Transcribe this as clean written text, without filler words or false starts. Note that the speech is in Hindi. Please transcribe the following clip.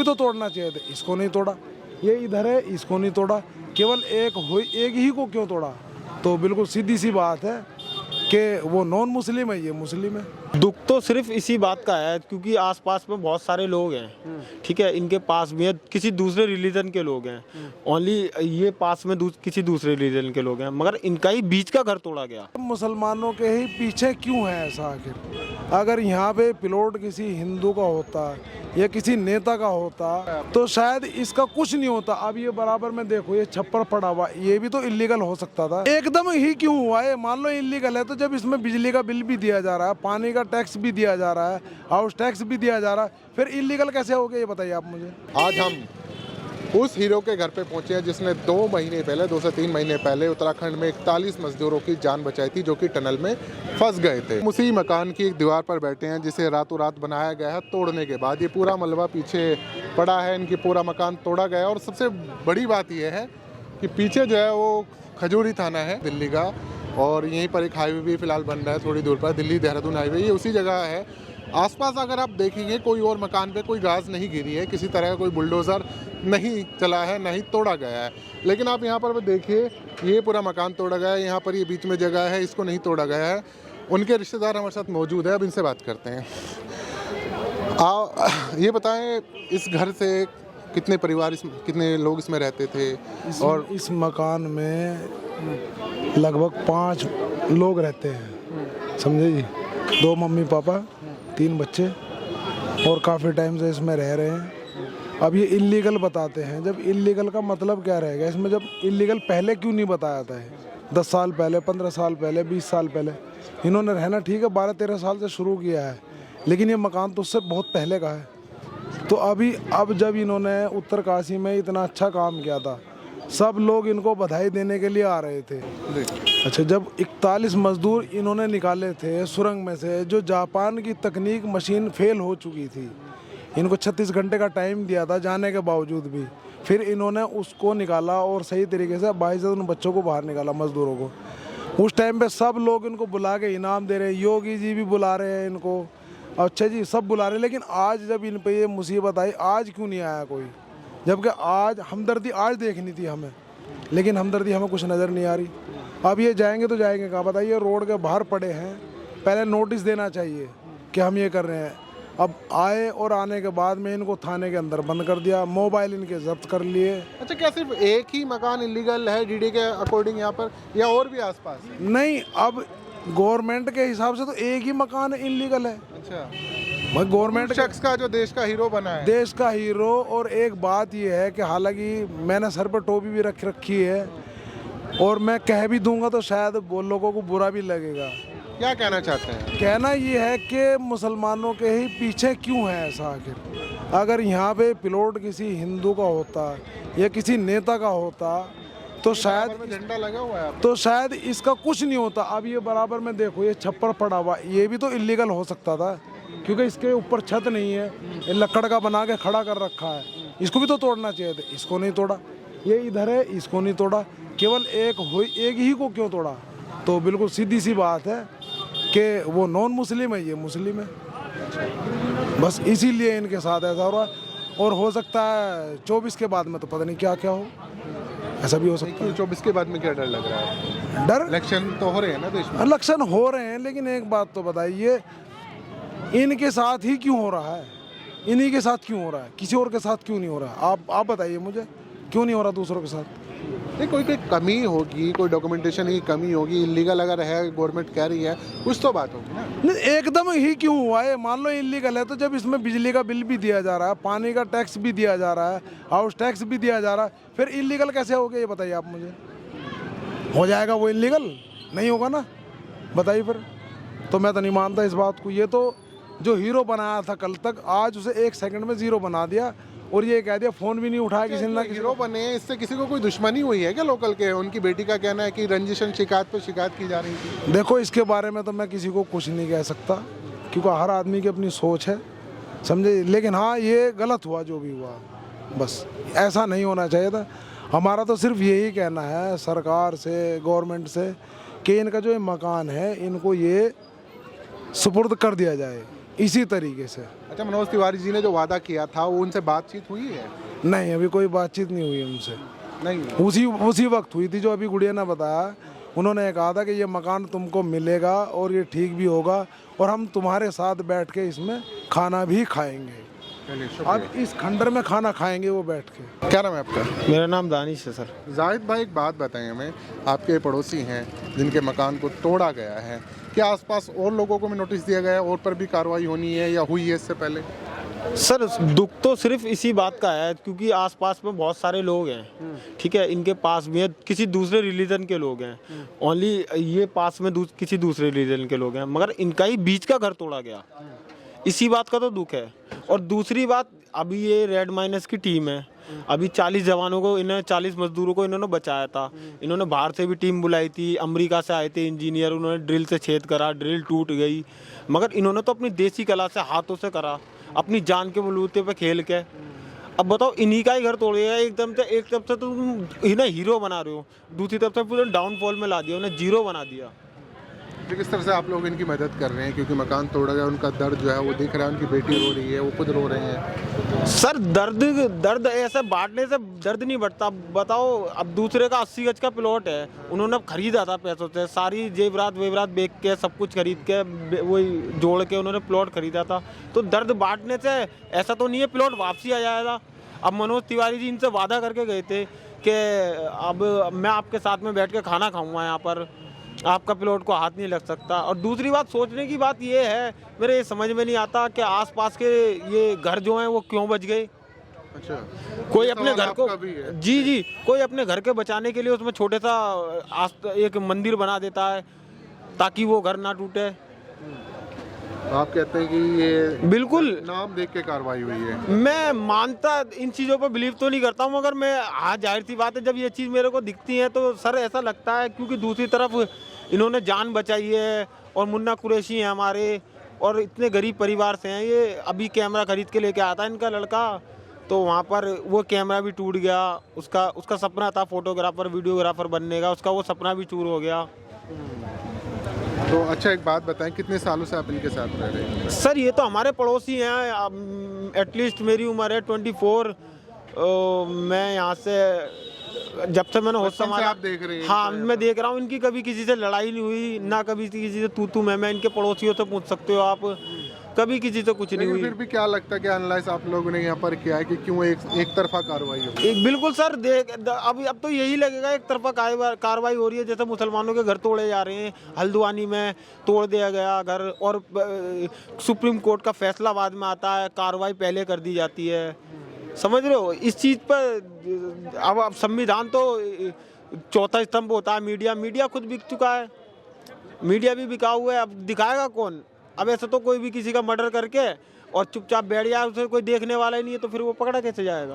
तो तोड़ना चाहिए था, इसको नहीं तोड़ा। ये इधर है, इसको नहीं तोड़ा, केवल एक ही को क्यों तोड़ा? तो बिल्कुल सीधी सी बात है कि वो नॉन मुस्लिम है, ये मुस्लिम है। दुख तो सिर्फ इसी बात का है क्योंकि आसपास में बहुत सारे लोग हैं, ठीक है, इनके पास भी है, किसी दूसरे रिलीजन के लोग हैं, ओनली ये पास में किसी दूसरे रिलीजन के लोग हैं, मगर इनका ही बीच का घर तोड़ा गया। मुसलमानों के ही पीछे क्यों है ऐसा? आखिर अगर यहाँ पे प्लॉट किसी हिंदू का होता या किसी नेता का होता तो शायद इसका कुछ नहीं होता। अब ये बराबर में देखो, ये छप्पर पड़ा हुआ, ये भी तो इलीगल हो सकता था। एकदम ही क्यों हुआ है? मान लो इलीगल है तो जब इसमें बिजली का बिल भी दिया जा रहा है, पानी का टैक्स भी दिया जा रहा है, हाउस टैक्स भी दिया जा रहा है, फिर इलीगल कैसे हो गया ये बताइए आप मुझे। आज हम उस हीरो के घर पे पहुंचे हैं जिसने 2 से 3 महीने पहले उत्तराखंड में 41 मजदूरों की जान बचाई थी जो कि टनल में फंस गए थे। उसी मकान की एक दीवार पर बैठे हैं जिसे रातों रात बनाया गया है तोड़ने के बाद। ये पूरा मलबा पीछे पड़ा है, इनकी पूरा मकान तोड़ा गया। और सबसे बड़ी बात यह है कि पीछे जो है वो खजूरी थाना है दिल्ली का, और यहीं पर एक हाईवे भी फिलहाल बन रहा है थोड़ी दूर पर, दिल्ली देहरादून हाईवे, ये उसी जगह है। आसपास अगर आप देखेंगे कोई और मकान पे कोई घास नहीं गिरी है, किसी तरह का कोई बुलडोज़र नहीं चला है, नहीं तोड़ा गया है। लेकिन आप यहाँ पर देखिए, ये पूरा मकान तोड़ा गया है, यहाँ पर ये बीच में जगह है, इसको नहीं तोड़ा गया है। उनके रिश्तेदार हमारे साथ मौजूद है, अब इनसे बात करते हैं। ये बताएं, इस घर से कितने परिवार कितने लोग इसमें रहते थे? और इस मकान में लगभग 5 लोग रहते हैं, समझे जी। 2 मम्मी पापा, 3 बच्चे, और काफ़ी टाइम से इसमें रह रहे हैं। अब ये इलीगल बताते हैं, जब इलीगल का मतलब क्या रहेगा इसमें? जब इलीगल पहले क्यों नहीं बताया था? 10 साल पहले, 15 साल पहले, 20 साल पहले इन्होंने रहना, ठीक है, 12-13 साल से शुरू किया है, लेकिन ये मकान तो उससे बहुत पहले का है। तो अब जब इन्होंने उत्तरकाशी में इतना अच्छा काम किया था, सब लोग इनको बधाई देने के लिए आ रहे थे। अच्छा, जब 41 मजदूर इन्होंने निकाले थे सुरंग में से, जो जापान की तकनीक मशीन फेल हो चुकी थी, इनको 36 घंटे का टाइम दिया था जाने के बावजूद भी, फिर इन्होंने उसको निकाला और सही तरीके से 22 उन बच्चों को बाहर निकाला, मजदूरों को। उस टाइम पे सब लोग इनको बुला के इनाम दे रहे हैं, योगी जी भी बुला रहे हैं इनको, अच्छा जी, सब बुला रहे हैं। लेकिन आज जब इन पे ये मुसीबत आई, आज क्यों नहीं आया कोई? जबकि आज हमदर्दी आज देखनी थी हमें, लेकिन हमदर्दी हमें कुछ नज़र नहीं आ रही। अब ये जाएंगे तो जाएंगे कहाँ? बताइए, रोड के बाहर पड़े हैं, पहले नोटिस देना चाहिए कि हम ये कर रहे हैं। अब आए और आने के बाद में इनको थाने के अंदर बंद कर दिया, मोबाइल इनके जब्त कर लिए। अच्छा, क्या सिर्फ एक ही मकान इलीगल है डीडी के अकॉर्डिंग यहाँ पर, या और भी आसपास? नहीं, अब गवर्नमेंट के हिसाब से तो एक ही मकान इलीगल है। अच्छा, गवर्नमेंट शख्स का जो देश का हीरो बना है, देश का हीरो। और एक बात यह है कि हालांकि मैंने सर पर टोपी भी रख रखी है और मैं कह भी दूंगा तो शायद वो लोगों को बुरा भी लगेगा। क्या कहना चाहते हैं? कहना ये है कि मुसलमानों के ही पीछे क्यों है ऐसा? आखिर अगर यहाँ पे प्लॉट किसी हिंदू का होता या किसी नेता का होता तो शायद झंडा लगा हुआ है, तो शायद इसका कुछ नहीं होता। अब ये बराबर में देखो, ये छप्पर पड़ा हुआ, ये भी तो इलीगल हो सकता था क्योंकि इसके ऊपर छत नहीं है, ये लकड़ का बना के खड़ा कर रखा है, इसको भी तो तोड़ना चाहिए था, इसको नहीं तोड़ा। ये इधर है, इसको नहीं तोड़ा, केवल एक ही को क्यों तोड़ा? तो बिल्कुल सीधी सी बात है कि वो नॉन मुस्लिम है, ये मुस्लिम है, बस इसीलिए इनके साथ ऐसा हो रहा है। और हो सकता है 24 के बाद में तो पता नहीं क्या क्या हो, ऐसा भी हो सकता है। 24 के बाद में क्या डर लग रहा है? डर, इलेक्शन तो हो रहे हैं ना देश में। इलेक्शन हो रहे हैं, लेकिन एक बात तो बताइए, इनके साथ ही क्यों हो रहा है? इन्हीं के साथ क्यों हो रहा है? किसी और के साथ क्यों नहीं हो रहा है? आप बताइए मुझे, क्यों नहीं हो रहा दूसरों के साथ? नहीं, कोई कमी होगी, कोई डॉक्यूमेंटेशन की कमी होगी, इलीगल अगर है, गवर्नमेंट कह रही है, कुछ तो बात होगी ना। नहीं, एकदम ही क्यों हुआ है? मान लो इलीगल है तो जब इसमें बिजली का बिल भी दिया जा रहा है, पानी का टैक्स भी दिया जा रहा है, हाउस टैक्स भी दिया जा रहा है, फिर इलीगल कैसे हो गया ये बताइए आप मुझे। हो जाएगा वो इलीगल? नहीं होगा ना, बताइए फिर। तो मैं तो नहीं मानता इस बात को। ये तो जो हीरो बनाया था कल तक, आज उसे 1 सेकंड में जीरो बना दिया और ये कह दिया फ़ोन भी नहीं उठाया किसी ने। हीरो बने, इससे किसी को कोई दुश्मनी हुई है क्या लोकल के? उनकी बेटी का कहना है कि रंजिशन शिकायत पे शिकायत की जा रही थी। देखो, इसके बारे में तो मैं किसी को कुछ नहीं कह सकता क्योंकि हर आदमी की अपनी सोच है, समझे। लेकिन हाँ, ये गलत हुआ जो भी हुआ, बस ऐसा नहीं होना चाहिए था। हमारा तो सिर्फ यही कहना है सरकार से, गवर्नमेंट से, कि इनका जो ये मकान है इनको ये सुपुर्द कर दिया जाए, इसी तरीके से। अच्छा, मनोज तिवारी जी ने जो वादा किया था वो उनसे बातचीत हुई है? नहीं, अभी कोई बातचीत नहीं हुई उनसे। नहीं। उसी वक्त हुई थी जो अभी गुड़िया ने बताया। उन्होंने ये कहा था कि ये मकान तुमको मिलेगा और ये ठीक भी होगा और हम तुम्हारे साथ बैठ के इसमें खाना भी खाएंगे। चलिए, अब शुक्रिया। इस खंडर में खाना खाएंगे वो बैठ के। क्या नाम है आपका? मेरा नाम दानिश है सर। जाहिद भाई, एक बात बताएं हमें, आपके पड़ोसी हैं जिनके मकान को तोड़ा गया है, क्या आसपास और लोगों को भी नोटिस दिया गया है और पर भी कार्रवाई होनी है या हुई है इससे पहले? सर दुख तो सिर्फ इसी बात का है क्योंकि आसपास में बहुत सारे लोग हैं, ठीक है, इनके पास में किसी दूसरे रिलीजन के लोग हैं, ओनली ये पास में किसी दूसरे रिलीजन के लोग हैं, मगर इनका ही बीच का घर तोड़ा गया, इसी बात का तो दुख है। और दूसरी बात, अभी ये रेड माइनस की टीम है, अभी 40 जवानों को, इन्होंने 40 मजदूरों को इन्होंने बचाया था। इन्होंने बाहर से भी टीम बुलाई थी, अमेरिका से आए थे इंजीनियर, उन्होंने ड्रिल से छेद करा, ड्रिल टूट गई, मगर इन्होंने तो अपनी देसी कला से, हाथों से करा, अपनी जान के बलबूते पे खेल के। अब बताओ, इन्हीं का ही घर तोड़ गया। एक तरफ से तो तुम इन्हें हीरो बना रहे हो, दूसरी तरफ से पूरे डाउनफॉल में ला दिया, उन्हें जीरो बना दिया। तो किस तरह से आप लोग इनकी मदद कर रहे हैं, क्योंकि मकान तोड़ा गया, उनका दर्द जो है वो दिख रहा है, उनकी बेटी रो रही है, वो खुद रो रहे हैं। सर दर्द ऐसे बांटने से दर्द नहीं बढ़ता। बताओ, अब दूसरे का 80 गज का प्लॉट है, उन्होंने खरीदा था पैसों से, सारी जेवरात वेवरात बेच के, सब कुछ खरीद के, वही जोड़ के उन्होंने प्लॉट खरीदा था। तो दर्द बांटने से ऐसा तो नहीं है प्लॉट वापसी आ जाएगा। अब मनोज तिवारी जी इनसे वादा करके गए थे कि अब मैं आपके साथ में बैठ के खाना खाऊंगा, यहाँ पर आपका प्लॉट को हाथ नहीं लग सकता। और दूसरी बात, सोचने की बात ये है, मेरे ये समझ में नहीं आता कि आसपास के ये घर जो हैं वो क्यों बच गए। अच्छा, कोई ये अपने सवाल घर को, आपका भी है? जी, कोई अपने घर के बचाने के लिए उसमें छोटे सा एक मंदिर बना देता है ताकि वो घर ना टूटे। आप कहते हैं कि ये बिल्कुल, नाम देख के कार्रवाई हुई है। मैं मानता इन चीज़ों पर बिलीव तो नहीं करता हूँ, मगर मैं, हाँ जाहिर सी बात है, जब ये चीज़ मेरे को दिखती है तो सर ऐसा लगता है, क्योंकि दूसरी तरफ इन्होंने जान बचाई है और मुन्ना कुरैशी हैं हमारे, और इतने गरीब परिवार से हैं ये। अभी कैमरा खरीद के लेके आता है इनका लड़का, तो वहाँ पर वो कैमरा भी टूट गया। उसका सपना था फोटोग्राफर वीडियोग्राफर बनने का, उसका वो सपना भी चूर हो गया। तो अच्छा, एक बात बताएं, कितने सालों से आप इनके साथ रह रहे हैं? सर ये तो हमारे पड़ोसी हैं, एटलीस्ट मेरी उम्र है 24। मैं यहाँ से जब से मैंने होश बचपन से संभाला, आप देख रहे हैं हाँ इनको? मैं देख रहा हूँ, इनकी कभी किसी से लड़ाई नहीं हुई, ना कभी किसी से तू मैं इनके पड़ोसियों से पूछ सकते हो आप, कभी किसी से कुछ नहीं लेकिन हुई। फिर भी क्या लगता है कि एनालाइज आप लोगों ने यहाँ पर किया है कि क्यों एक तरफा कार्रवाई हो? एक बिल्कुल सर, अब तो यही लगेगा, एक तरफा कार्रवाई हो रही है। जैसे मुसलमानों के घर तोड़े जा रहे हैं, हल्द्वानी में तोड़ दिया गया घर, और सुप्रीम कोर्ट का फैसला बाद में आता है, कार्रवाई पहले कर दी जाती है। समझ रहे हो इस चीज़ पर? अब संविधान तो चौथा स्तंभ होता है मीडिया खुद बिक चुका है, मीडिया भी बिका हुआ है। अब दिखाएगा कौन? अब ऐसा तो कोई भी किसी का मर्डर करके और चुपचाप बैठ जाए, उसे कोई देखने वाला ही नहीं है, तो फिर वो पकड़ा कैसे जाएगा?